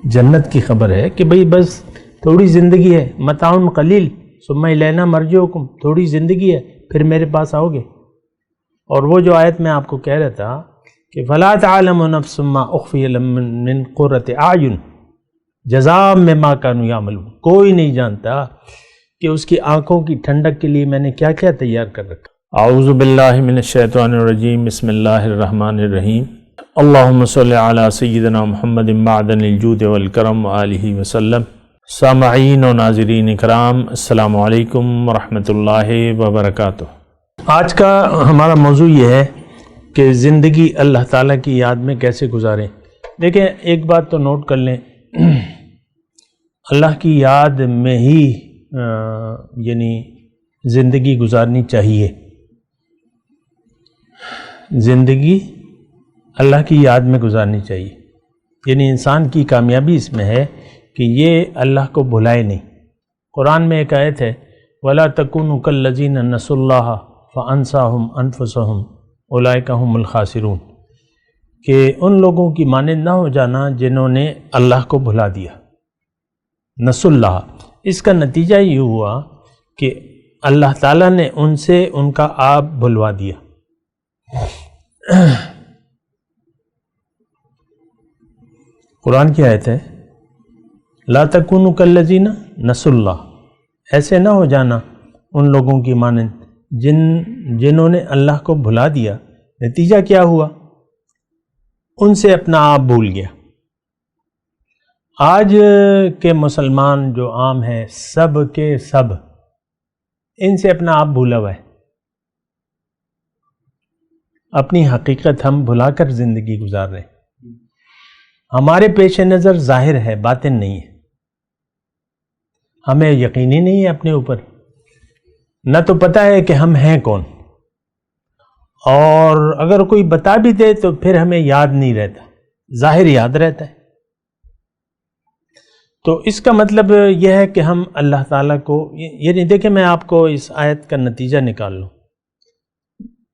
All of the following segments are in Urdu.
جنت کی خبر ہے کہ بھئی بس تھوڑی زندگی ہے، متاع قلیل ثم الینا مرجعکم، تھوڑی زندگی ہے پھر میرے پاس آؤ گے۔ اور وہ جو آیت میں آپ کو کہہ رہا تھا کہ فلا تعلم نفس ما اخفی لهم من قرۃ اعین جزاء بما كانوا یعملون، کوئی نہیں جانتا کہ اس کی آنکھوں کی ٹھنڈک کے لیے میں نے کیا کیا تیار کر رکھا۔ اعوذ باللہ من الشیطان الرجیم، بسم اللہ الرحمن الرحیم، اللہم صلی علی سیدنا محمد معدن الجود والکرم وآلہ وسلم۔ سامعین و ناظرین اکرام، السلام علیکم ورحمۃ اللہ وبرکاتہ۔ آج کا ہمارا موضوع یہ ہے کہ زندگی اللہ تعالیٰ کی یاد میں کیسے گزاریں۔ دیکھیں، ایک بات تو نوٹ کر لیں، اللہ کی یاد میں ہی یعنی زندگی گزارنی چاہیے۔ زندگی اللہ کی یاد میں گزارنی چاہیے، یعنی انسان کی کامیابی اس میں ہے کہ یہ اللہ کو بھلائے نہیں۔ قرآن میں ایک آیت ہے وَلَا تَكُونُوا كَالَّذِينَ نَسُوا اللَّهَ فَأَنسَاهُمْ أَنفُسَهُمْ أُولَئِكَ هُمُ الْخَاسِرُونَ، کہ ان لوگوں کی مانند نہ ہو جانا جنہوں نے اللہ کو بھلا دیا۔ نسوا اللہ، اس کا نتیجہ یہ ہوا کہ اللہ تعالیٰ نے ان سے ان کا آپ بھلوا دیا۔ قرآن کی آیت ہے لا تکونوا کالذین نسوا اللہ، ایسے نہ ہو جانا ان لوگوں کی مانند جنہوں نے اللہ کو بھلا دیا۔ نتیجہ کیا ہوا؟ ان سے اپنا آپ بھول گیا۔ آج کے مسلمان جو عام ہیں، سب کے سب ان سے اپنا آپ بھولا ہوا ہے۔ اپنی حقیقت ہم بھلا کر زندگی گزار رہے ہیں۔ ہمارے پیش نظر ظاہر ہے، باطن نہیں ہے۔ ہمیں یقین ہی نہیں ہے اپنے اوپر، نہ تو پتہ ہے کہ ہم ہیں کون، اور اگر کوئی بتا بھی دے تو پھر ہمیں یاد نہیں رہتا، ظاہر یاد رہتا ہے۔ تو اس کا مطلب یہ ہے کہ ہم اللہ تعالیٰ کو، یعنی دیکھیں میں آپ کو اس آیت کا نتیجہ نکال لوں،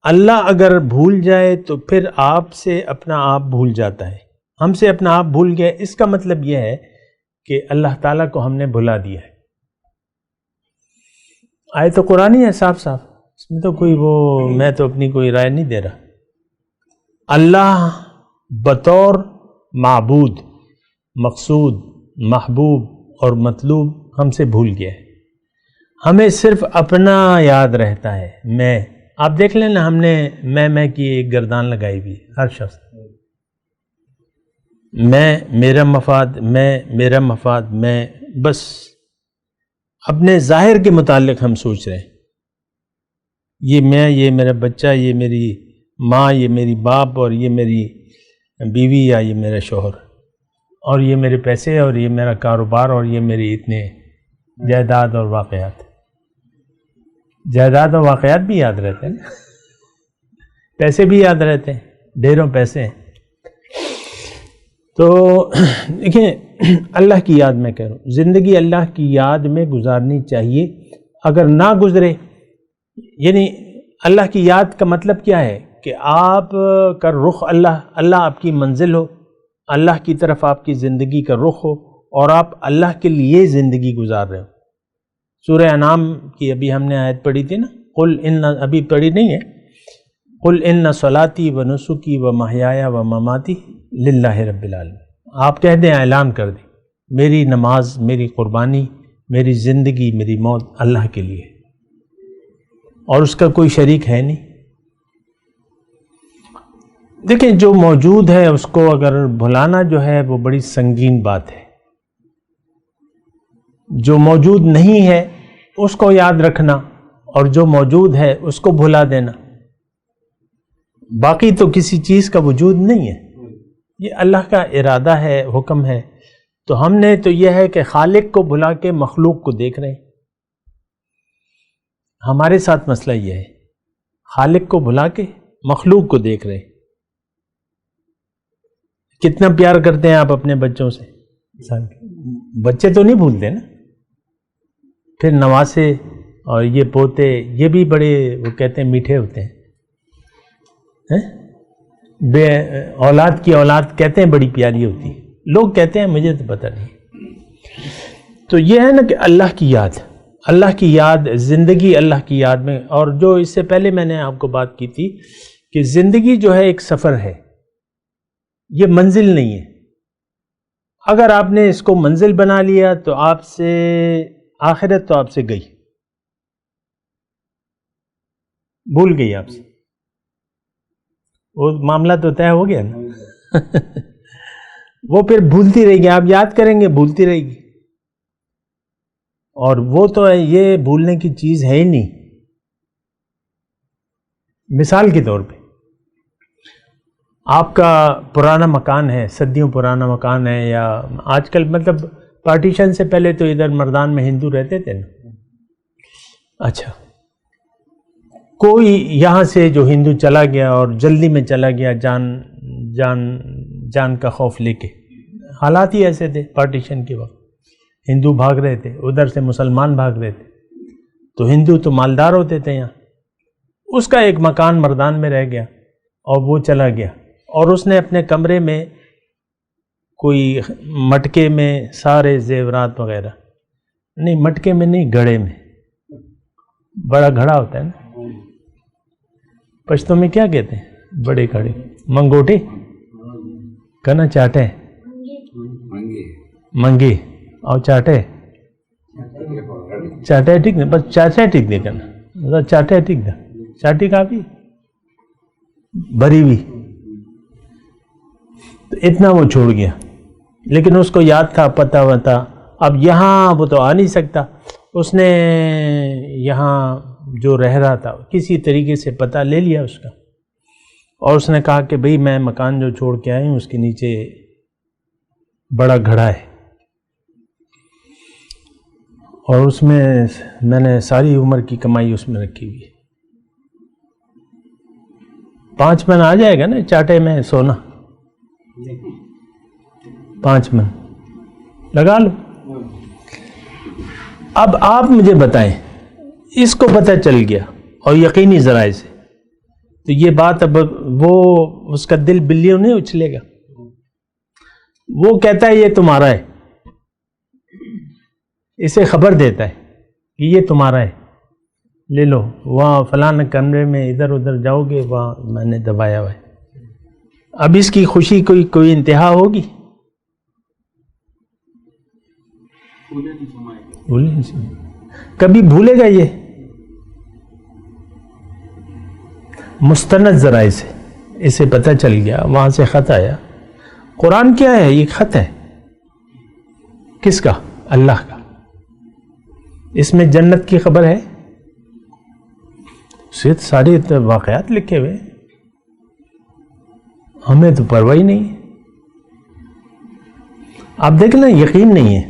اللہ اگر بھول جائے تو پھر آپ سے اپنا آپ بھول جاتا ہے۔ ہم سے اپنا آپ بھول گیا، اس کا مطلب یہ ہے کہ اللہ تعالیٰ کو ہم نے بھلا دیا ہے۔ آیت تو قرآنی ہے صاف صاف، اس میں تو کوئی میں تو اپنی کوئی رائے نہیں دے رہا۔ اللہ بطور معبود، مقصود، محبوب اور مطلوب ہم سے بھول گیا ہے۔ ہمیں صرف اپنا یاد رہتا ہے، میں۔ آپ دیکھ لیں نا، ہم نے میں کی ایک گردان لگائی ہوئی ہے ہر شخص، میں، میرا مفاد، میں، میرا مفاد، میں، بس اپنے ظاہر کے متعلق ہم سوچ رہے ہیں۔ یہ میں، یہ میرا بچہ، یہ میری ماں، یہ میری باپ، اور یہ میری بیوی یا یہ میرا شوہر، اور یہ میرے پیسے، اور یہ میرا کاروبار، اور یہ میری اتنے جائیداد اور واقعات۔ جائیداد اور واقعات بھی یاد رہتے ہیں، پیسے بھی یاد رہتے ہیں، ڈھیروں پیسے ہیں۔ تو دیکھیں، اللہ کی یاد میں کہہ رہا ہوں، زندگی اللہ کی یاد میں گزارنی چاہیے۔ اگر نہ گزرے، یعنی اللہ کی یاد کا مطلب کیا ہے کہ آپ کا رخ اللہ آپ کی منزل ہو، اللہ کی طرف آپ کی زندگی کا رخ ہو، اور آپ اللہ کے لیے زندگی گزار رہے ہو۔ سورہ انعام کی ابھی ہم نے آیت پڑھی تھی نا، قل ان، ابھی پڑھی نہیں ہے، قل ان صلاتی و نسکی و محیای و مماتی للہ رب العالمین۔ آپ کہہ دیں، اعلان کر دیں، میری نماز، میری قربانی، میری زندگی، میری موت اللہ کے لیے، اور اس کا کوئی شریک ہے نہیں۔ دیکھیں، جو موجود ہے اس کو اگر بھلانا جو ہے وہ بڑی سنگین بات ہے۔ جو موجود نہیں ہے اس کو یاد رکھنا، اور جو موجود ہے اس کو بھلا دینا، باقی تو کسی چیز کا وجود نہیں ہے۔ یہ اللہ کا ارادہ ہے، حکم ہے۔ تو ہم نے تو یہ ہے کہ خالق کو بھلا کے مخلوق کو دیکھ رہے ہیں۔ ہمارے ساتھ مسئلہ یہ ہے، خالق کو بھلا کے مخلوق کو دیکھ رہے ہیں۔ کتنا پیار کرتے ہیں آپ اپنے بچوں سے؟ بچے تو نہیں بھولتے نا، پھر نواسے اور یہ پوتے، یہ بھی بڑے، وہ کہتے ہیں میٹھے ہوتے ہیں۔ اولاد کی اولاد کہتے ہیں بڑی پیاری ہوتی ہے، لوگ کہتے ہیں، مجھے تو پتہ نہیں۔ تو یہ ہے نا کہ اللہ کی یاد، زندگی اللہ کی یاد میں۔ اور جو اس سے پہلے میں نے آپ کو بات کی تھی کہ زندگی جو ہے ایک سفر ہے، یہ منزل نہیں ہے۔ اگر آپ نے اس کو منزل بنا لیا تو آپ سے آخرت تو آپ سے گئی، بھول گئی آپ سے، وہ معاملہ تو طے ہو گیا نا۔ وہ پھر بھولتی رہے گی، آپ یاد کریں گے، بھولتی رہے گی، اور وہ تو یہ بھولنے کی چیز ہے ہی نہیں۔ مثال کے طور پہ آپ کا پرانا مکان ہے، صدیوں پرانا مکان ہے، یا آج کل مطلب پارٹیشن سے پہلے تو ادھر مردان میں ہندو رہتے تھے نا۔ اچھا، کوئی یہاں سے جو ہندو چلا گیا اور جلدی میں چلا گیا، جان کا خوف لے کے، حالات ہی ایسے تھے پارٹیشن کے وقت، ہندو بھاگ رہے تھے، ادھر سے مسلمان بھاگ رہے تھے، تو ہندو تو مالدار ہوتے تھے یہاں، اس کا ایک مکان مردان میں رہ گیا اور وہ چلا گیا، اور اس نے اپنے کمرے میں کوئی مٹکے میں سارے زیورات وغیرہ، نہیں مٹکے میں نہیں، گھڑے میں، بڑا گھڑا ہوتا ہے نا، پشتوں میں کیا کہتے ہیں، بڑے گھڑے، منگوٹے کنا، چاٹے، منگے اور چاٹے ٹھیک نہیں، بس چاٹے ٹھیک نہیں کرنا، چاٹے ٹھیک نہ، چاٹی کافی بھری ہوئی، تو اتنا وہ چھوڑ گیا، لیکن اس کو یاد تھا، پتہ وتا، اب یہاں وہ تو آ نہیں سکتا، اس نے یہاں جو رہ رہا تھا کسی طریقے سے پتہ لے لیا اس کا، اور اس نے کہا کہ بھئی میں مکان جو چھوڑ کے آئی ہوں اس کے نیچے بڑا گھڑا ہے، اور اس میں نے ساری عمر کی کمائی اس میں رکھی ہوئی ہے، 5 من آ جائے گا نا چاٹے میں سونا، 5 من لگا لو۔ اب آپ مجھے بتائیں، اس کو پتہ چل گیا اور یقینی ذرائع سے، تو یہ بات اب وہ اس کا دل بلیوں نہیں اچھلے گا، وہ کہتا ہے یہ تمہارا ہے، اسے خبر دیتا ہے کہ یہ تمہارا ہے، لے لو، وہاں فلاں کمرے میں ادھر ادھر جاؤ گے، وہاں میں نے دبایا ہوا ہے۔ اب اس کی خوشی کوئی انتہا ہوگی؟ کبھی بھولے گا؟ یہ مستند ذرائع سے اسے پتہ چل گیا، وہاں سے خط آیا۔ قرآن کیا ہے؟ یہ خط ہے، کس کا؟ اللہ کا۔ اس میں جنت کی خبر ہے، صرف سارے واقعات لکھے ہوئے، ہمیں تو پرواہ ہی نہیں ہے۔ آپ دیکھنا، یقین نہیں ہے،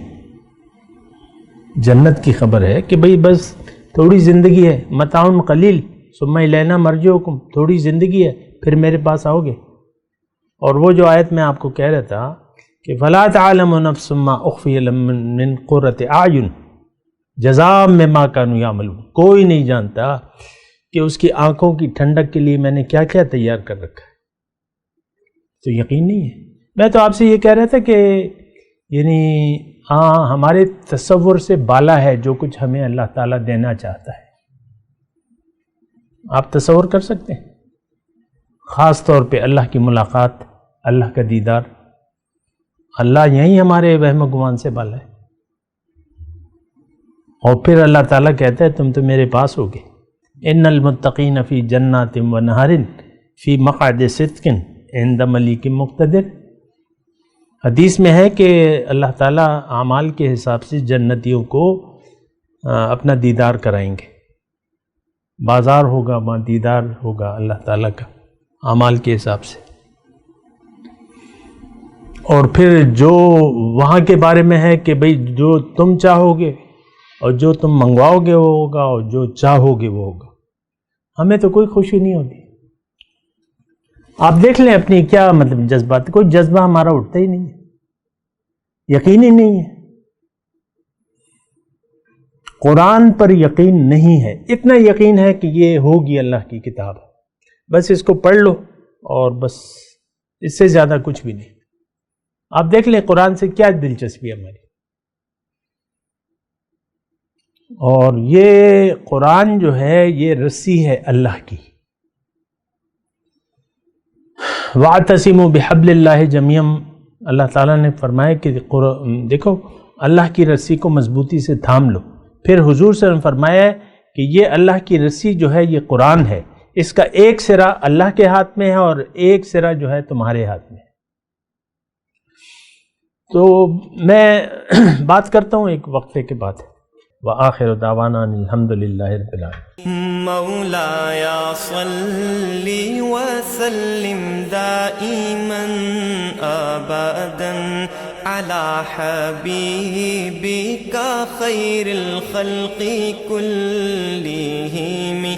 جنت کی خبر ہے کہ بھئی بس تھوڑی زندگی ہے، متاع قلیل ثم الینا مرجعکم، تھوڑی زندگی ہے پھر میرے پاس آؤ گے۔ اور وہ جو آیت میں آپ کو کہہ رہا تھا کہ فلا تعلم نفس ما اخفی لهم من قرۃ اعین جزاء بما كانوا یعملون، کوئی نہیں جانتا کہ اس کی آنکھوں کی ٹھنڈک کے لیے میں نے کیا کیا تیار کر رکھا ہے۔ تو یقین نہیں ہے۔ میں تو آپ سے یہ کہہ رہا تھا کہ یعنی ہمارے تصور سے بالا ہے جو کچھ ہمیں اللہ تعالیٰ دینا چاہتا ہے۔ آپ تصور کر سکتے ہیں؟ خاص طور پہ اللہ کی ملاقات، اللہ کا دیدار، اللہ یہیں ہمارے وہم و گمان سے بالا ہے، اور پھر اللہ تعالیٰ کہتا ہے تم تو میرے پاس ہوگے۔ ان المتقین فی جنات و نہر فی مقعد صدق عند ملیک مقتدر۔ حدیث میں ہے کہ اللہ تعالیٰ اعمال کے حساب سے جنتیوں کو اپنا دیدار کرائیں گے، بازار ہوگا، وہاں دیدار ہوگا اللہ تعالیٰ کا اعمال کے حساب سے۔ اور پھر جو وہاں کے بارے میں ہے کہ بھئی جو تم چاہو گے اور جو تم منگواؤ گے وہ ہوگا، اور جو چاہو گے وہ ہوگا۔ ہمیں تو کوئی خوشی نہیں ہوتی۔ آپ دیکھ لیں اپنی کیا مطلب جذبات، کوئی جذبہ ہمارا اٹھتا ہی نہیں ہے، یقین ہی نہیں ہے، قرآن پر یقین نہیں ہے۔ اتنا یقین ہے کہ یہ ہوگی اللہ کی کتاب، بس اس کو پڑھ لو اور بس، اس سے زیادہ کچھ بھی نہیں۔ آپ دیکھ لیں قرآن سے کیا دلچسپی ہے ہماری. اور یہ قرآن جو ہے یہ رسی ہے اللہ کی. وَاعْتَصِمُوا بِحَبْلِ اللَّهِ جَمِيعًا، اللہ تعالیٰ نے فرمایا کہ دیکھو اللہ کی رسی کو مضبوطی سے تھام لو. پھر حضور صلی اللہ علیہ وسلم فرمایا ہے کہ یہ اللہ کی رسی جو ہے یہ قرآن ہے، اس کا ایک سرا اللہ کے ہاتھ میں ہے اور ایک سرا جو ہے تمہارے ہاتھ میں ہے. تو میں بات کرتا ہوں ایک وقفے کے بعد. وآخر دعوانا الحمد للہ رب العالمین. مولاي صل وسلم دائما ابدا على حبيبك خير الخلق كلهم.